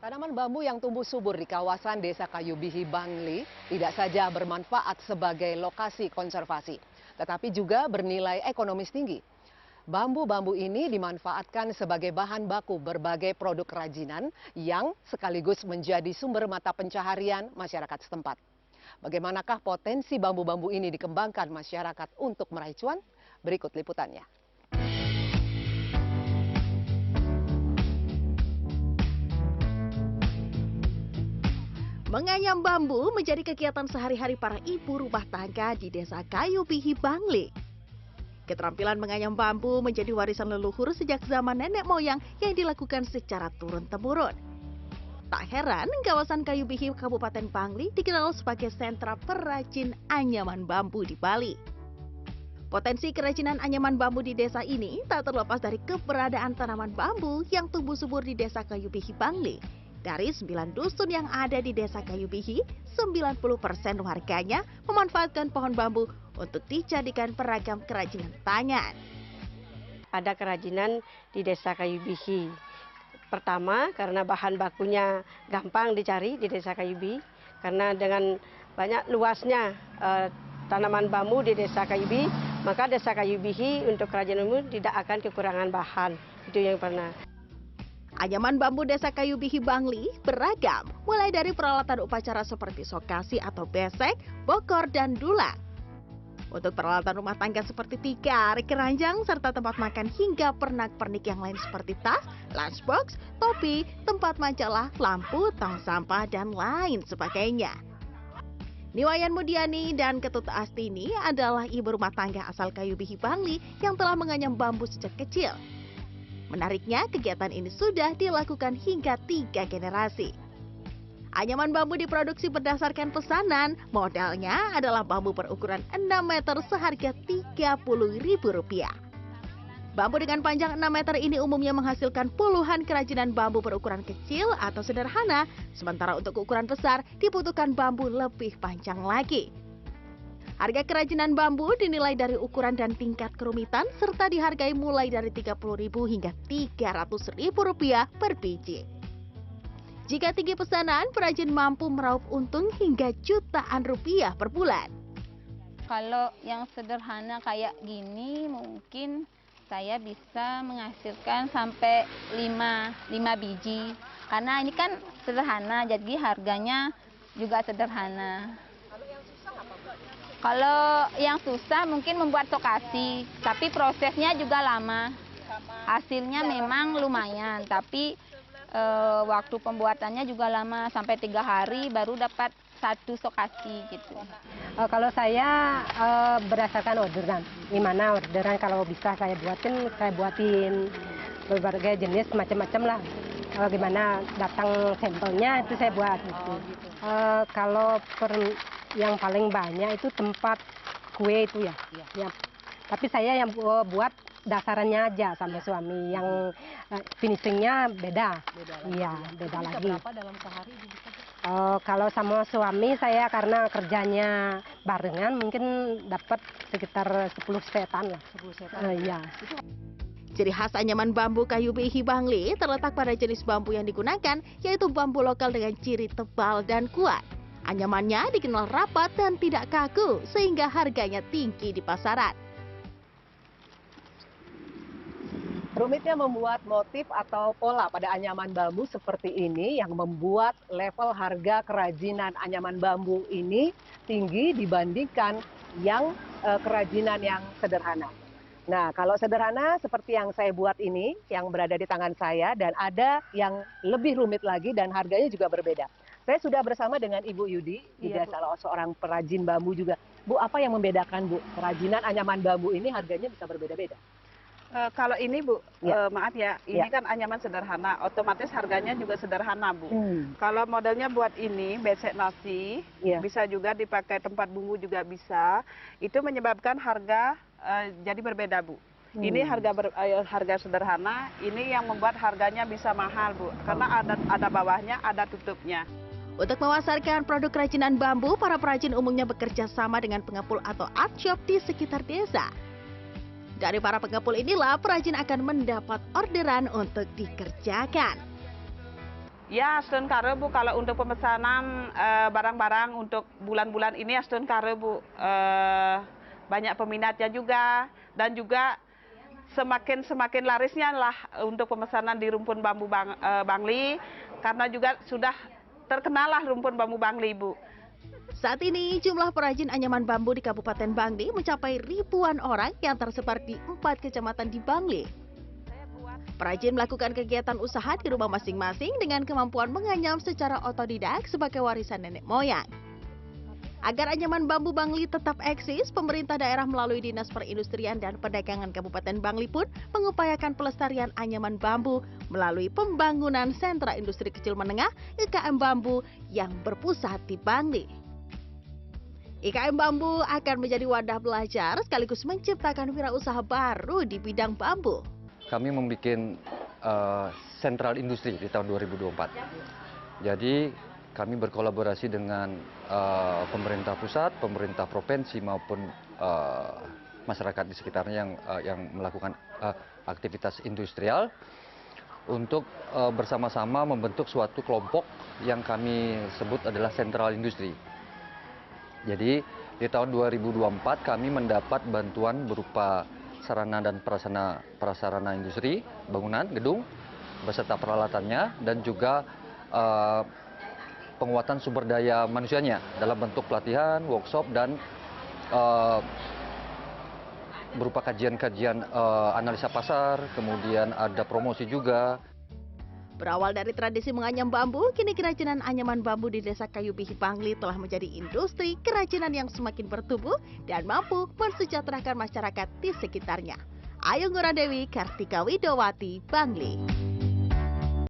Tanaman bambu yang tumbuh subur di kawasan Desa Kayu Bihi, Bangli tidak saja bermanfaat sebagai lokasi konservasi, tetapi juga bernilai ekonomis tinggi. Bambu-bambu ini dimanfaatkan sebagai bahan baku berbagai produk kerajinan yang sekaligus menjadi sumber mata pencaharian masyarakat setempat. Bagaimanakah potensi bambu-bambu ini dikembangkan masyarakat untuk meraih cuan? Berikut liputannya. Menganyam bambu menjadi kegiatan sehari-hari para ibu rumah tangga di Desa Kayu Bihi, Bangli. Keterampilan menganyam bambu menjadi warisan leluhur sejak zaman nenek moyang yang dilakukan secara turun-temurun. Tak heran, kawasan Kayu Bihi, Kabupaten Bangli dikenal sebagai sentra perajin anyaman bambu di Bali. Potensi kerajinan anyaman bambu di desa ini tak terlepas dari keberadaan tanaman bambu yang tumbuh subur di Desa Kayu Bihi, Bangli. Dari 9 dusun yang ada di Desa Kayu Bihi, 90% warganya memanfaatkan pohon bambu untuk dijadikan beragam kerajinan tangan. Ada kerajinan di Desa Kayu Bihi. Pertama, karena bahan bakunya gampang dicari di Desa Kayu Bihi, karena dengan banyak luasnya tanaman bambu di Desa Kayu Bihi, maka Desa Kayu Bihi untuk kerajinan bambu tidak akan kekurangan bahan. Itu yang pernah. Anyaman bambu Desa Kayu Bihi, Bangli beragam, mulai dari peralatan upacara seperti sokasi atau besek, bokor, dan dulang. Untuk peralatan rumah tangga seperti tikar, keranjang, serta tempat makan hingga pernak-pernik yang lain seperti tas, lunchbox, topi, tempat majalah, lampu, tong sampah, dan lain sebagainya. Niwayan Mudiani dan Ketut Astini adalah ibu rumah tangga asal Kayu Bihi, Bangli yang telah menganyam bambu sejak kecil. Menariknya, kegiatan ini sudah dilakukan hingga 3 generasi. Anyaman bambu diproduksi berdasarkan pesanan. Modalnya adalah bambu berukuran 6 meter seharga Rp30.000. Bambu dengan panjang 6 meter ini umumnya menghasilkan puluhan kerajinan bambu berukuran kecil atau sederhana. Sementara untuk ukuran besar dibutuhkan bambu lebih panjang lagi. Harga kerajinan bambu dinilai dari ukuran dan tingkat kerumitan serta dihargai mulai dari Rp30.000 hingga Rp300.000 per biji. Jika tinggi pesanan, perajin mampu meraup untung hingga jutaan rupiah per bulan. Kalau yang sederhana kayak gini mungkin saya bisa menghasilkan sampai 5 biji. Karena ini kan sederhana, jadi harganya juga sederhana. Kalau yang susah mungkin membuat sokasi, tapi prosesnya juga lama. Hasilnya memang lumayan, tapi waktu pembuatannya juga lama, sampai 3 hari baru dapat 1 sokasi gitu. Kalau saya berdasarkan orderan, gimana orderan kalau bisa saya buatin berbagai jenis macam-macam lah. Gimana datang sampelnya itu saya buat gitu. Kalau yang paling banyak itu tempat kue itu ya. Tapi saya yang buat dasarannya aja sama suami, yang finishingnya beda. Iya, beda lagi. Berapa dalam sehari? Kalau sama suami saya karena kerjanya barengan mungkin dapat sekitar 10 setan lah. 10 setan. Iya. Ciri khas anyaman bambu Kayu Bihi, Bangli terletak pada jenis bambu yang digunakan, yaitu bambu lokal dengan ciri tebal dan kuat. Anyamannya dikenal rapat dan tidak kaku, sehingga harganya tinggi di pasaran. Rumitnya membuat motif atau pola pada anyaman bambu seperti ini yang membuat level harga kerajinan anyaman bambu ini tinggi dibandingkan yang kerajinan yang sederhana. Nah, kalau sederhana seperti yang saya buat ini, yang berada di tangan saya, dan ada yang lebih rumit lagi dan harganya juga berbeda. Saya sudah bersama dengan Ibu Yudi, juga salah seorang perajin bambu juga. Bu, apa yang membedakan Bu? Kerajinan anyaman bambu ini harganya bisa berbeda-beda. Kalau ini Bu, maaf ya, ini kan anyaman sederhana, otomatis harganya juga sederhana Bu. Kalau modelnya buat ini, besek nasi, bisa juga dipakai tempat bumbu juga bisa, itu menyebabkan harga jadi berbeda Bu. Ini harga sederhana, ini yang membuat harganya bisa mahal Bu, karena ada bawahnya, ada tutupnya. Untuk memasarkan produk kerajinan bambu, para perajin umumnya bekerja sama dengan pengepul atau art shop di sekitar desa. Dari para pengepul inilah perajin akan mendapat orderan untuk dikerjakan. Ya, setahun kare Bu, kalau untuk pemesanan barang-barang untuk bulan-bulan ini ya setahun kare Bu. Banyak peminatnya juga, dan juga semakin larisnya lah untuk pemesanan di rumpun bambu Bangli, karena juga sudah terkenal lah rumpun bambu Bangli Bu. Saat ini, jumlah perajin anyaman bambu di Kabupaten Bangli mencapai ribuan orang yang tersebar di 4 kecamatan di Bangli. Perajin melakukan kegiatan usaha di rumah masing-masing dengan kemampuan menganyam secara otodidak sebagai warisan nenek moyang. Agar anyaman bambu Bangli tetap eksis, pemerintah daerah melalui Dinas Perindustrian dan Perdagangan Kabupaten Bangli pun mengupayakan pelestarian anyaman bambu melalui pembangunan sentra industri kecil menengah IKM Bambu yang berpusat di Bangli. IKM Bambu akan menjadi wadah belajar sekaligus menciptakan wirausaha baru di bidang bambu. Kami membuat sentral industri di tahun 2024. Jadi kami berkolaborasi dengan pemerintah pusat, pemerintah provinsi maupun masyarakat di sekitarnya yang melakukan aktivitas industrial untuk bersama-sama membentuk suatu kelompok yang kami sebut adalah sentral industri. Jadi di tahun 2024 kami mendapat bantuan berupa sarana dan prasarana industri, bangunan, gedung, beserta peralatannya, dan juga penguatan sumber daya manusianya dalam bentuk pelatihan, workshop, dan berupa kajian-kajian analisa pasar, kemudian ada promosi juga. Berawal dari tradisi menganyam bambu, kini kerajinan anyaman bambu di Desa Kayu Bihi Bangli telah menjadi industri kerajinan yang semakin bertumbuh dan mampu mensejahterakan masyarakat di sekitarnya. Ayu Nguradewi, Kartika Widowati, Bangli.